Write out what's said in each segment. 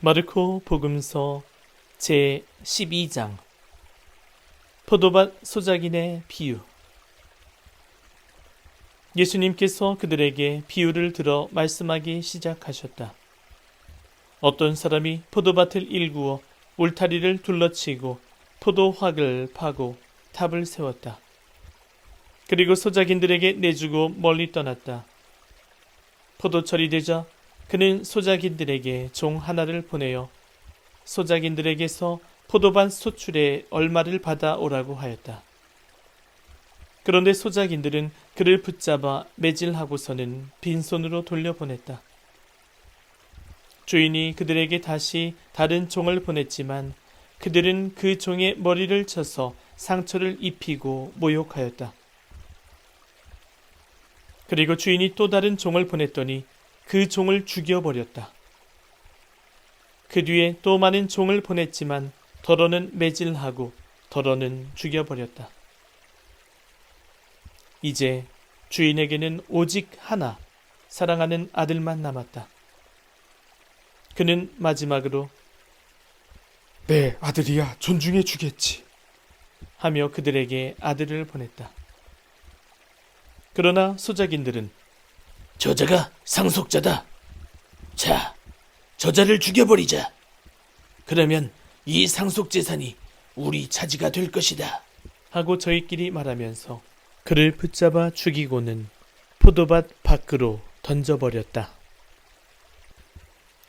마르코 복음서 제 12장 포도밭 소작인의 비유. 예수님께서 그들에게 비유를 들어 말씀하기 시작하셨다. 어떤 사람이 포도밭을 일구어 울타리를 둘러치고 포도확을 파고 탑을 세웠다. 그리고 소작인들에게 내주고 멀리 떠났다. 포도철이 되자 그는 소작인들에게 종 하나를 보내어 소작인들에게서 포도밭 소출에 얼마를 받아오라고 하였다. 그런데 소작인들은 그를 붙잡아 매질하고서는 빈손으로 돌려보냈다. 주인이 그들에게 다시 다른 종을 보냈지만 그들은 그 종의 머리를 쳐서 상처를 입히고 모욕하였다. 그리고 주인이 또 다른 종을 보냈더니 그 종을 죽여버렸다. 그 뒤에 또 많은 종을 보냈지만 더러는 매질하고 더러는 죽여버렸다. 이제 주인에게는 오직 하나 사랑하는 아들만 남았다. 그는 마지막으로 내 아들이야 존중해 주겠지 하며 그들에게 아들을 보냈다. 그러나 소작인들은 저자가 상속자다. 자, 저자를 죽여버리자. 그러면 이 상속재산이 우리 차지가 될 것이다. 하고 저희끼리 말하면서 그를 붙잡아 죽이고는 포도밭 밖으로 던져버렸다.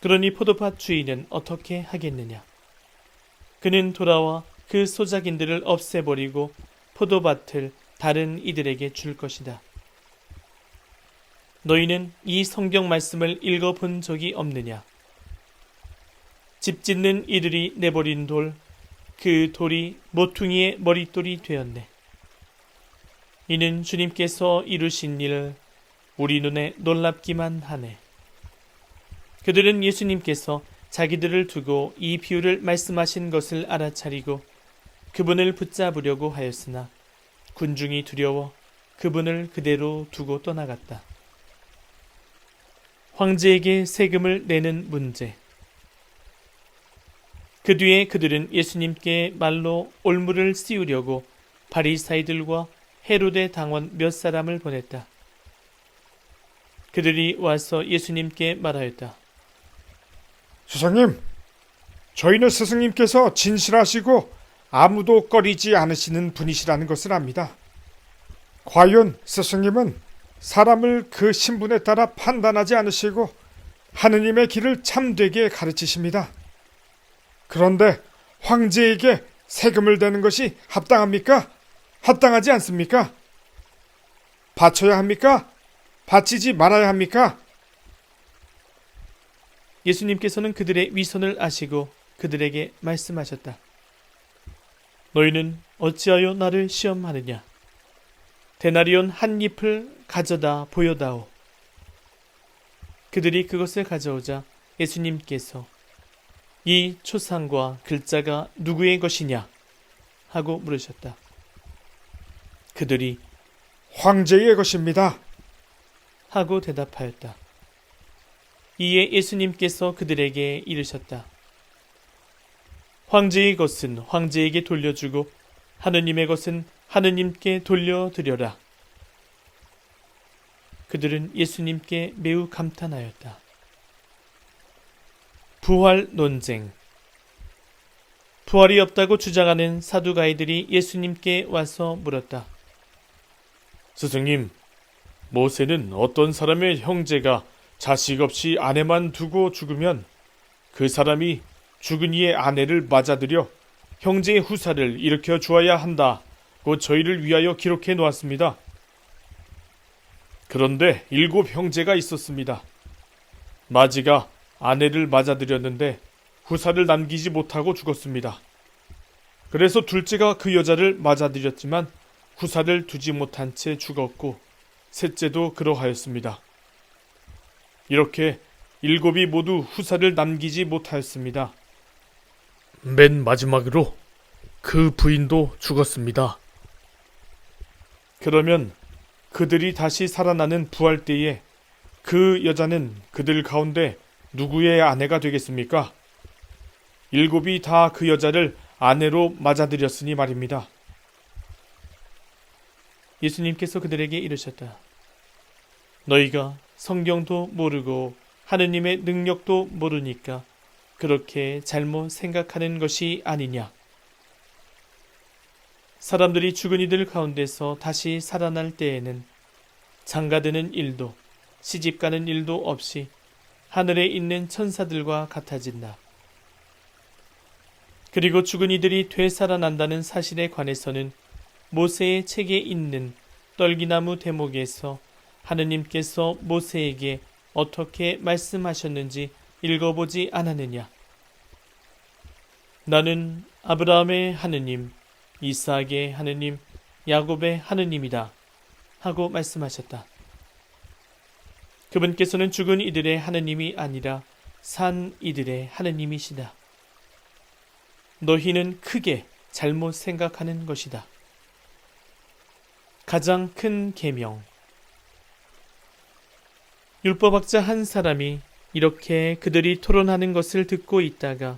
그러니 포도밭 주인은 어떻게 하겠느냐? 그는 돌아와 그 소작인들을 없애버리고 포도밭을 다른 이들에게 줄 것이다. 너희는 이 성경 말씀을 읽어본 적이 없느냐? 집 짓는 이들이 내버린 돌, 그 돌이 모퉁이의 머릿돌이 되었네. 이는 주님께서 이루신 일, 우리 눈에 놀랍기만 하네. 그들은 예수님께서 자기들을 두고 이 비유를 말씀하신 것을 알아차리고 그분을 붙잡으려고 하였으나 군중이 두려워 그분을 그대로 두고 떠나갔다. 황제에게 세금을 내는 문제. 그 뒤에 그들은 예수님께 말로 올무를 씌우려고 바리사이들과 헤로데 당원 몇 사람을 보냈다. 그들이 와서 예수님께 말하였다. 스승님, 저희는 스승님께서 진실하시고 아무도 꺼리지 않으시는 분이시라는 것을 압니다. 과연 스승님은 사람을 그 신분에 따라 판단하지 않으시고 하느님의 길을 참되게 가르치십니다. 그런데 황제에게 세금을 대는 것이 합당합니까? 합당하지 않습니까? 바쳐야 합니까? 바치지 말아야 합니까? 예수님께서는 그들의 위선을 아시고 그들에게 말씀하셨다. 너희는 어찌하여 나를 시험하느냐? 데나리온 한 잎을 가져다 보여다오. 그들이 그것을 가져오자 예수님께서 이 초상과 글자가 누구의 것이냐? 하고 물으셨다. 그들이 황제의 것입니다. 하고 대답하였다. 이에 예수님께서 그들에게 이르셨다. 황제의 것은 황제에게 돌려주고 하느님의 것은 하느님께 돌려드려라. 그들은 예수님께 매우 감탄하였다. 부활 논쟁. 부활이 없다고 주장하는 사두가이들이 예수님께 와서 물었다. 스승님, 모세는 어떤 사람의 형제가 자식 없이 아내만 두고 죽으면 그 사람이 죽은 이의 아내를 맞아들여 형제의 후사를 일으켜 주어야 한다고 저희를 위하여 기록해 놓았습니다. 그런데 7 형제가 있었습니다. 마지가 아내를 맞아들였는데 후사를 남기지 못하고 죽었습니다. 그래서 둘째가 그 여자를 맞아들였지만 후사를 두지 못한 채 죽었고 셋째도 그러하였습니다. 이렇게 7이 모두 후사를 남기지 못하였습니다. 맨 마지막으로 그 부인도 죽었습니다. 그러면 그들이 다시 살아나는 부활 때에 그 여자는 그들 가운데 누구의 아내가 되겠습니까? 일곱이 다 그 여자를 아내로 맞아들였으니 말입니다. 예수님께서 그들에게 이르셨다. 너희가 성경도 모르고 하느님의 능력도 모르니까 그렇게 잘못 생각하는 것이 아니냐. 사람들이 죽은 이들 가운데서 다시 살아날 때에는 장가드는 일도 시집가는 일도 없이 하늘에 있는 천사들과 같아진다. 그리고 죽은 이들이 되살아난다는 사실에 관해서는 모세의 책에 있는 떨기나무 대목에서 하느님께서 모세에게 어떻게 말씀하셨는지 읽어보지 않았느냐. 나는 아브라함의 하느님, 이삭의 하느님, 야곱의 하느님이다 하고 말씀하셨다. 그분께서는 죽은 이들의 하느님이 아니라 산 이들의 하느님이시다. 너희는 크게 잘못 생각하는 것이다. 가장 큰 계명. 율법학자 한 사람이 이렇게 그들이 토론하는 것을 듣고 있다가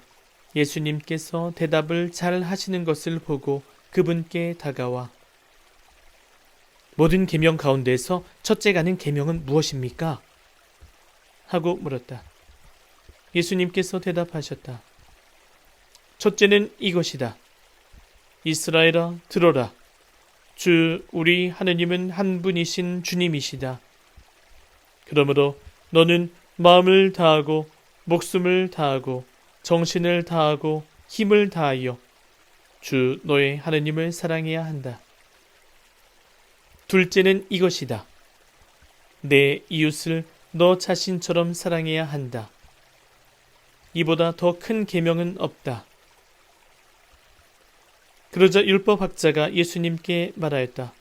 예수님께서 대답을 잘 하시는 것을 보고 그분께 다가와 모든 계명 가운데서 첫째 가는 계명은 무엇입니까? 하고 물었다. 예수님께서 대답하셨다. 첫째는 이것이다. 이스라엘아 들어라. 주 우리 하느님은 한 분이신 주님이시다. 그러므로 너는 마음을 다하고 목숨을 다하고 정신을 다하고 힘을 다하여 주 너의 하느님을 사랑해야 한다. 둘째는 이것이다. 내 이웃을 너 자신처럼 사랑해야 한다. 이보다 더 큰 계명은 없다. 그러자 율법학자가 예수님께 말하였다.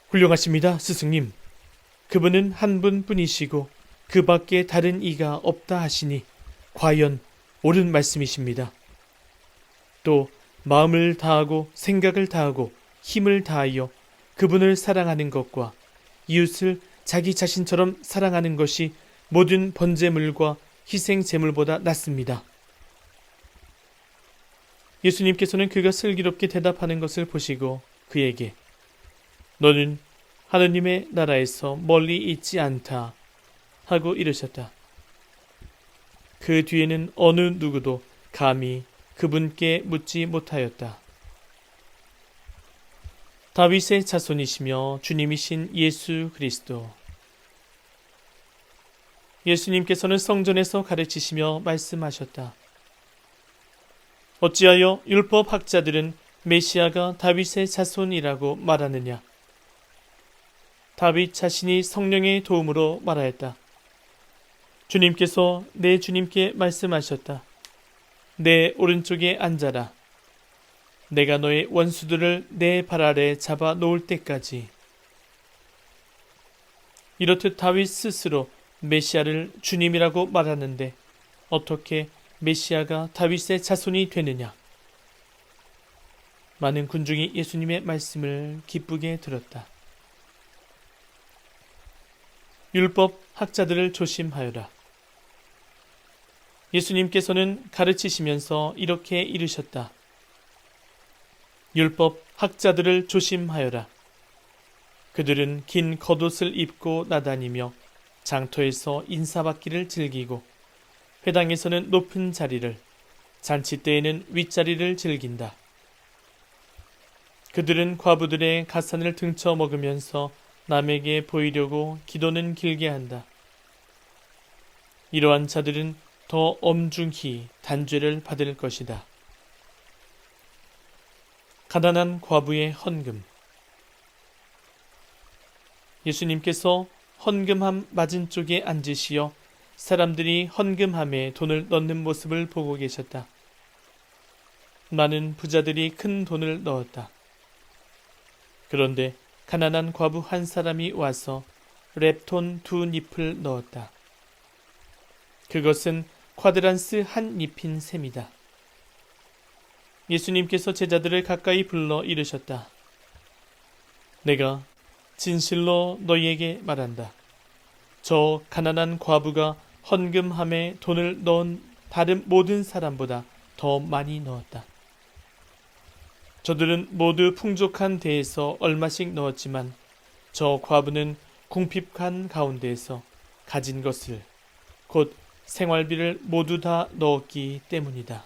훌륭하십니다, 스승님. 그분은 한 분뿐이시고 그 밖에 다른 이가 없다 하시니 과연 옳은 말씀이십니다. 또 마음을 다하고 생각을 다하고 힘을 다하여 그분을 사랑하는 것과 이웃을 자기 자신처럼 사랑하는 것이 모든 번제물과 희생 제물보다 낫습니다. 예수님께서는 그가 슬기롭게 대답하는 것을 보시고 그에게 너는 하느님의 나라에서 멀리 있지 않다 하고 이르셨다. 그 뒤에는 어느 누구도 감히 그분께 묻지 못하였다. 다윗의 자손이시며 주님이신 예수 그리스도. 예수님께서는 성전에서 가르치시며 말씀하셨다. 어찌하여 율법학자들은 메시아가 다윗의 자손이라고 말하느냐? 다윗 자신이 성령의 도움으로 말하였다. 주님께서 내 주님께 말씀하셨다. 내 오른쪽에 앉아라. 내가 너의 원수들을 내 발 아래 잡아 놓을 때까지. 이렇듯 다윗 스스로 메시아를 주님이라고 말하는데 어떻게 메시아가 다윗의 자손이 되느냐? 많은 군중이 예수님의 말씀을 기쁘게 들었다. 율법 학자들을 조심하여라. 예수님께서는 가르치시면서 이렇게 이르셨다. 율법 학자들을 조심하여라. 그들은 긴 겉옷을 입고 나다니며 장터에서 인사받기를 즐기고 회당에서는 높은 자리를, 잔치 때에는 윗자리를 즐긴다. 그들은 과부들의 가산을 등쳐 먹으면서 남에게 보이려고 기도는 길게 한다. 이러한 자들은 더 엄중히 단죄를 받을 것이다. 가난한 과부의 헌금. 예수님께서 헌금함 맞은쪽에 앉으시어 사람들이 헌금함에 돈을 넣는 모습을 보고 계셨다. 많은 부자들이 큰 돈을 넣었다. 그런데 가난한 과부 한 사람이 와서 랩톤 2잎을 넣었다. 그것은 쿼드란스 한 잎인 셈이다. 예수님께서 제자들을 가까이 불러 이르셨다. 내가 진실로 너희에게 말한다. 저 가난한 과부가 헌금함에 돈을 넣은 다른 모든 사람보다 더 많이 넣었다. 저들은 모두 풍족한 대에서 얼마씩 넣었지만 저 과부는 궁핍한 가운데에서 가진 것을 곧 생활비를 모두 다 넣었기 때문이다.